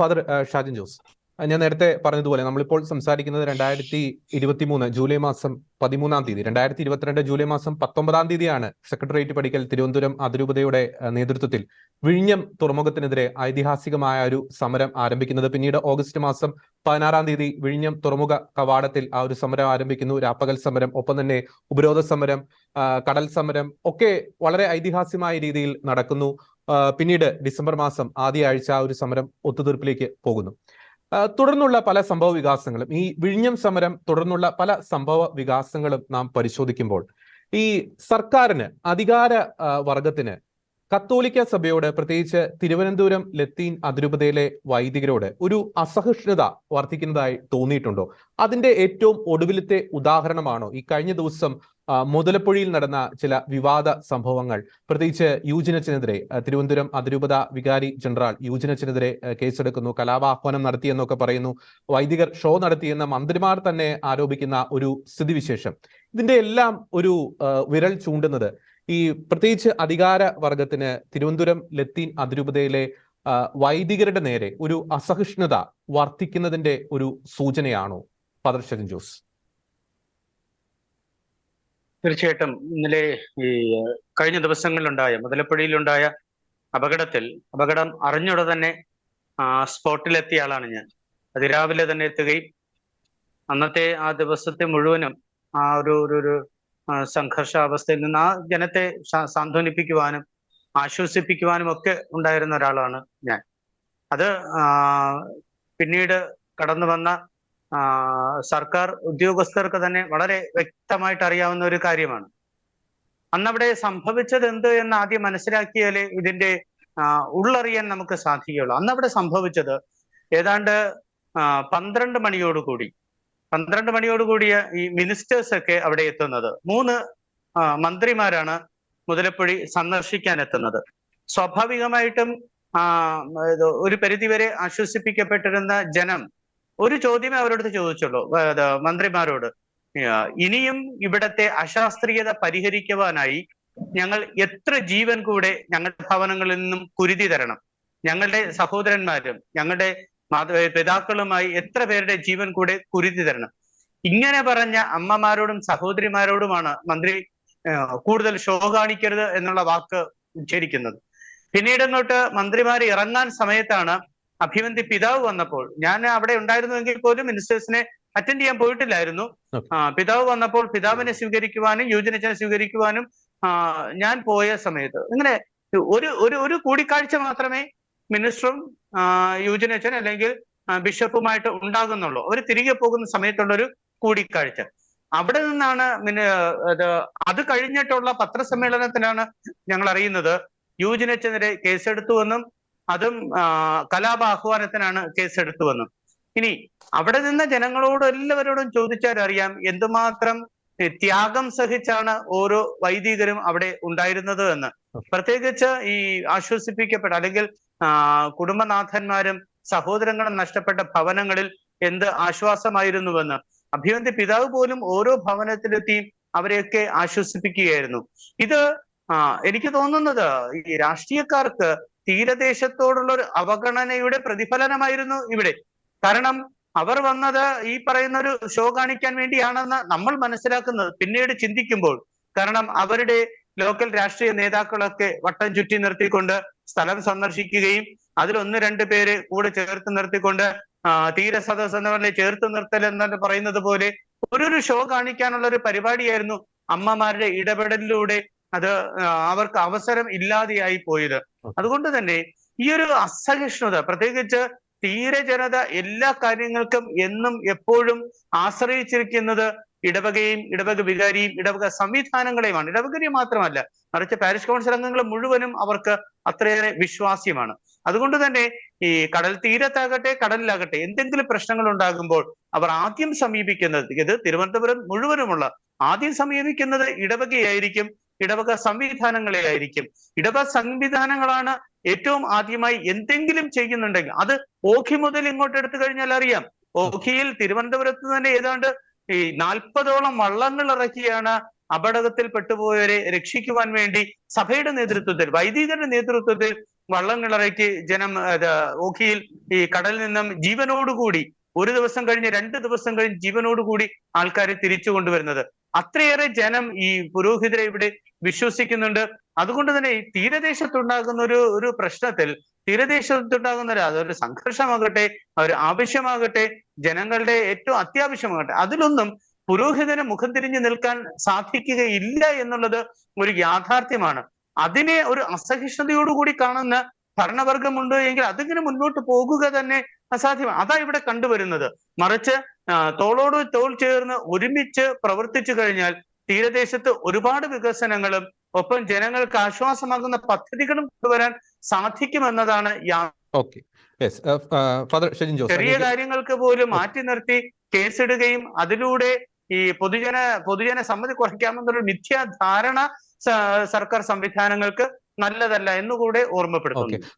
Father Shajin Jose, ഞാൻ നേരത്തെ പറഞ്ഞതുപോലെ നമ്മളിപ്പോൾ സംസാരിക്കുന്നത് 2023 ജൂലൈ മാസം 13-ാം തീയതി, 2022 ജൂലൈ മാസം 19-ാം തീയതിയാണ് സെക്രട്ടേറിയറ്റ് പടിക്കൽ തിരുവനന്തപുരം അതിരൂപതയുടെ നേതൃത്വത്തിൽ വിഴിഞ്ഞം തുറമുഖത്തിനെതിരെ ഐതിഹാസികമായ ഒരു സമരം ആരംഭിക്കുന്നത്. പിന്നീട് ഓഗസ്റ്റ് മാസം 16-ാം തീയതി വിഴിഞ്ഞം തുറമുഖ കവാടത്തിൽ ആ ഒരു സമരം ആരംഭിക്കുന്നു. രാപ്പകൽ സമരം, ഒപ്പം തന്നെ ഉപരോധ സമരം, കടൽ സമരം ഒക്കെ വളരെ ഐതിഹാസികമായ രീതിയിൽ നടക്കുന്നു. പിന്നീട് ഡിസംബർ മാസം ആദ്യ ആഴ്ച ആ ഒരു സമരം ഒത്തുതീർപ്പിലേക്ക് പോകുന്നു. തുടർന്നുള്ള പല സംഭവ വികാസങ്ങളും, ഈ വിഴിഞ്ഞം സമരം തുടർന്നുള്ള പല സംഭവ വികാസങ്ങളും നാം പരിശോധിക്കുമ്പോൾ ഈ സർക്കാരിന്, അധികാര വർഗത്തിന് കത്തോലിക്ക സഭയോട്, പ്രത്യേകിച്ച് തിരുവനന്തപുരം ലത്തീൻ അതിരൂപതയിലെ വൈദികരോട് ഒരു അസഹിഷ്ണുത വർദ്ധിക്കുന്നതായി തോന്നിയിട്ടുണ്ടോ? അതിന്റെ ഏറ്റവും ഒടുവിലത്തെ ഉദാഹരണമാണോ ഈ കഴിഞ്ഞ ദിവസം മുതലപ്പുഴയിൽ നടന്ന ചില വിവാദ സംഭവങ്ങൾ? പ്രത്യേകിച്ച് യൂജിനച്ചനെതിരെ, തിരുവനന്തപുരം അതിരൂപത വികാരി ജനറൽ യൂജിനച്ചനെതിരെ കേസെടുക്കുന്നു, കലാപാഹ്വാനം നടത്തിയെന്നൊക്കെ പറയുന്നു, വൈദികർ ഷോ നടത്തിയെന്ന മന്ത്രിമാർ തന്നെ ആരോപിക്കുന്ന ഒരു സ്ഥിതിവിശേഷം. ഇതിന്റെ എല്ലാം ഒരു വിരൽ ചൂണ്ടുന്നത് ഈ പ്രത്യേകിച്ച് അധികാര വർഗത്തിന് തിരുവനന്തപുരം ലത്തീൻ അതിരൂപതയിലെ വൈദികരുടെ നേരെ ഒരു അസഹിഷ്ണുത വർദ്ധിക്കുന്നതിന്റെ ഒരു സൂചനയാണോ ഫാദർ ഷാജിൻ ജോസ്? തീർച്ചയായിട്ടും ഇന്നലെ ഈ കഴിഞ്ഞ ദിവസങ്ങളിലുണ്ടായ മുതലപ്പുഴയിലുണ്ടായ അപകടം അറിഞ്ഞുടനെ തന്നെ സ്പോട്ടിലെത്തിയ ആളാണ് ഞാൻ. അതിരാവിലെ തന്നെ എത്തുകയും അന്നത്തെ ആ ദിവസത്തെ മുഴുവനും ആ ഒരു സംഘർഷാവസ്ഥയിൽ നിന്ന് ആ ജനത്തെ സാന്ത്വനിപ്പിക്കുവാനും ആശ്വസിപ്പിക്കുവാനും ഒക്കെ ഉണ്ടായിരുന്ന ഒരാളാണ് ഞാൻ. അത് പിന്നീട് കടന്നു വന്ന സർക്കാർ ഉദ്യോഗസ്ഥർക്ക് തന്നെ വളരെ വ്യക്തമായിട്ട് അറിയാവുന്ന ഒരു കാര്യമാണ്. അന്നവിടെ സംഭവിച്ചത് എന്ത് എന്ന് ആദ്യം മനസ്സിലാക്കിയാലേ ഇതിന്റെ ഉള്ളറിയാൻ നമുക്ക് സാധിക്കുകയുള്ളൂ. അന്നവിടെ സംഭവിച്ചത് ഏതാണ്ട് 12 മണിയോടുകൂടിയ ഈ മിനിസ്റ്റേഴ്സ് ഒക്കെ അവിടെ എത്തുന്നത്. 3 മന്ത്രിമാരാണ് മുതലപ്പുഴി സന്ദർശിക്കാൻ എത്തുന്നത്. സ്വാഭാവികമായിട്ടും ഒരു പരിധിവരെ ആശ്വസിപ്പിക്കപ്പെട്ടിരുന്ന ജനം ഒരു ചോദ്യമേ അവരോട് ചോദിച്ചുള്ളൂ, മന്ത്രിമാരോട്, ഇനിയും ഇവിടത്തെ അശാസ്ത്രീയത പരിഹരിക്കുവാനായി ഞങ്ങൾ എത്ര ജീവൻ കൂടെ ഞങ്ങളുടെ ഭവനങ്ങളിൽ നിന്നും കുരുതി തരണം, ഞങ്ങളുടെ സഹോദരന്മാരും ഞങ്ങളുടെ പിതാക്കളുമായി എത്ര പേരുടെ ജീവൻ കൂടെ കുരുതി തരണം. ഇങ്ങനെ പറഞ്ഞ അമ്മമാരോടും സഹോദരിമാരോടുമാണ് മന്ത്രി കൂടുതൽ ഷോ കാണിക്കരുത് എന്നുള്ള വാക്ക് ഉച്ചരിക്കുന്നത്. പിന്നീട് അങ്ങോട്ട് മന്ത്രിമാർ ഇറങ്ങാൻ സമയത്താണ് അഭിവന്തി പിതാവ് വന്നപ്പോൾ, ഞാൻ അവിടെ ഉണ്ടായിരുന്നുവെങ്കിൽ പോലും മിനിസ്റ്റേഴ്സിനെ അറ്റൻഡ് ചെയ്യാൻ പോയിട്ടില്ലായിരുന്നു. പിതാവ് വന്നപ്പോൾ പിതാവിനെ സ്വീകരിക്കുവാനും യൂജിനച്ചനെ സ്വീകരിക്കുവാനും ഞാൻ പോയ സമയത്ത് ഇങ്ങനെ ഒരു കൂടിക്കാഴ്ച മാത്രമേ മിനിസ്റ്ററും യൂജിനച്ചൻ അല്ലെങ്കിൽ ബിഷപ്പുമായിട്ട് ഉണ്ടാകുന്നുള്ളൂ. അവർ തിരികെ പോകുന്ന സമയത്തുള്ളൊരു കൂടിക്കാഴ്ച. അവിടെ നിന്നാണ് അത് കഴിഞ്ഞിട്ടുള്ള പത്രസമ്മേളനത്തിലാണ് ഞങ്ങൾ അറിയുന്നത് യൂജിനച്ചനെതിരെ കേസെടുത്തുവെന്നും അതും കലാപാഹ്വാനത്തിനാണ് കേസെടുത്തുവെന്നും. ഇനി അവിടെ നിന്ന് ജനങ്ങളോട് എല്ലാവരോടും ചോദിച്ചാൽ അറിയാം എന്തുമാത്രം ത്യാഗം സഹിച്ചാണ് ഓരോ വൈദികരും അവിടെ ഉണ്ടായിരുന്നത് എന്ന്. പ്രത്യേകിച്ച് ഈ ആശ്വസിപ്പിക്കപ്പെട്ട അല്ലെങ്കിൽ കുടുംബനാഥന്മാരും സഹോദരങ്ങളും നഷ്ടപ്പെട്ട ഭവനങ്ങളിൽ എന്ത് ആശ്വാസമായിരുന്നുവെന്ന് അഭിവന്തി പിതാവ് പോലും ഓരോ ഭവനത്തിലെത്തിയും അവരെയൊക്കെ ആശ്വസിപ്പിക്കുകയായിരുന്നു. ഇത് എനിക്ക് തോന്നുന്നത് ഈ രാഷ്ട്രീയക്കാർക്ക് തീരദേശത്തോടുള്ള ഒരു അവഗണനയുടെ പ്രതിഫലനമായിരുന്നു ഇവിടെ. കാരണം അവർ വന്നത് ഈ പറയുന്ന ഒരു ഷോ കാണിക്കാൻ വേണ്ടിയാണെന്ന് നമ്മൾ മനസ്സിലാക്കുന്നത് പിന്നീട് ചിന്തിക്കുമ്പോൾ. കാരണം അവരുടെ ലോക്കൽ രാഷ്ട്രീയ നേതാക്കളൊക്കെ വട്ടം ചുറ്റി നിർത്തിക്കൊണ്ട് സ്ഥലം സന്ദർശിക്കുകയും അതിൽ 1-2 പേര് കൂടെ ചേർത്ത് നിർത്തിക്കൊണ്ട് തീരസദസ് എന്ന പറഞ്ഞ ചേർത്ത് നിർത്തൽ എന്ന് പറയുന്നത് പോലെ ഒരു ഷോ കാണിക്കാനുള്ള ഒരു പരിപാടിയായിരുന്നു അമ്മമാരുടെ ഇടപെടലിലൂടെ അത് അവർക്ക് അവസരം ഇല്ലാതെയായി പോയത്. അതുകൊണ്ട് തന്നെ ഈ ഒരു അസഹിഷ്ണുത, പ്രത്യേകിച്ച് തീരജനത എല്ലാ കാര്യങ്ങൾക്കും എന്നും എപ്പോഴും ആശ്രയിച്ചിരിക്കുന്നത് ഇടവകയും ഇടവക വികാരിയും ഇടവക സംവിധാനങ്ങളെയുമാണ്. ഇടവകരി മാത്രമല്ല, മറിച്ച് പാരിഷ് കൗൺസിൽ അംഗങ്ങൾ മുഴുവനും അവർക്ക് അത്രയേറെ വിശ്വാസ്യമാണ്. അതുകൊണ്ട് തന്നെ ഈ കടൽ തീരത്താകട്ടെ കടലിലാകട്ടെ എന്തെങ്കിലും പ്രശ്നങ്ങൾ ഉണ്ടാകുമ്പോൾ അവർ ആദ്യം സമീപിക്കുന്നത്, ഇത് തിരുവനന്തപുരം മുഴുവനുമുള്ള ആദ്യം സമീപിക്കുന്നത് ഇടവകയായിരിക്കും, ഇടവക സംവിധാനങ്ങളെ ആയിരിക്കും. ഇടവക സംവിധാനങ്ങളാണ് ഏറ്റവും ആദ്യമായി എന്തെങ്കിലും ചെയ്യുന്നുണ്ടെങ്കിൽ അത് ഓഖി മുതൽ ഇങ്ങോട്ട് എടുത്തു കഴിഞ്ഞാൽ അറിയാം. ഓഖിയിൽ തിരുവനന്തപുരത്ത് തന്നെ ഏതാണ്ട് ഈ 40ഓളം വള്ളങ്ങൾ ഇറക്കിയാണ് അപകടത്തിൽ പെട്ടുപോയവരെ രക്ഷിക്കുവാൻ വേണ്ടി സഭയുടെ നേതൃത്വത്തിൽ, വൈദികരുടെ നേതൃത്വത്തിൽ വള്ളങ്ങളിറക്കി ജനം ഓഖിയിൽ ഈ കടലിൽ നിന്നും ജീവനോടുകൂടി 1 ദിവസം കഴിഞ്ഞ് 2 ദിവസം കഴിഞ്ഞ് ജീവനോടുകൂടി ആൾക്കാരെ തിരിച്ചു കൊണ്ടുവരുന്നത്. അത്രയേറെ ജനം ഈ പുരോഹിതരെ ഇവിടെ വിശ്വസിക്കുന്നുണ്ട്. അതുകൊണ്ട് തന്നെ ഈ തീരദേശത്തുണ്ടാകുന്ന ഒരു പ്രശ്നത്തിൽ, തീരദേശത്തുണ്ടാകുന്ന അതൊരു സംഘർഷമാകട്ടെ, ഒരു ആവശ്യമാകട്ടെ, ജനങ്ങളുടെ ഏറ്റവും അത്യാവശ്യമാകട്ടെ, അതിലൊന്നും പുരോഹിതന് മുഖം തിരിഞ്ഞു നിൽക്കാൻ സാധിക്കുകയില്ല എന്നുള്ളത് ഒരു യാഥാർത്ഥ്യമാണ്. അതിനെ ഒരു അസഹിഷ്ണുതയോടുകൂടി കാണുന്ന ഭരണവർഗമുണ്ട് എങ്കിൽ അതിങ്ങനെ മുന്നോട്ട് പോകുക തന്നെ അസാധ്യമാണ്. അതാ ഇവിടെ കണ്ടുവരുന്നത്. മറിച്ച് തോളോട് തോൾ ചേർന്ന് ഒരുമിച്ച് പ്രവർത്തിച്ചു കഴിഞ്ഞാൽ തീരദേശത്ത് ഒരുപാട് വികസനങ്ങളും ഒപ്പം ജനങ്ങൾക്ക് ആശ്വാസമാകുന്ന പദ്ധതികളും കൊണ്ടുവരാൻ സാധിക്കുമെന്നതാണ് okay. Yes, father Shejin Jose, ചെറിയ കാര്യങ്ങൾക്ക് പോലും മാറ്റി നിർത്തി കേസിടുകയും അതിലൂടെ ഈ പൊതുജന സമ്മതി കുറയ്ക്കാമെന്നൊരു മിഥ്യാധാരണ സർക്കാർ സംവിധാനങ്ങൾക്ക് നല്ലതല്ല എന്നുകൂടെ ഓർമ്മപ്പെടുത്തുന്നു.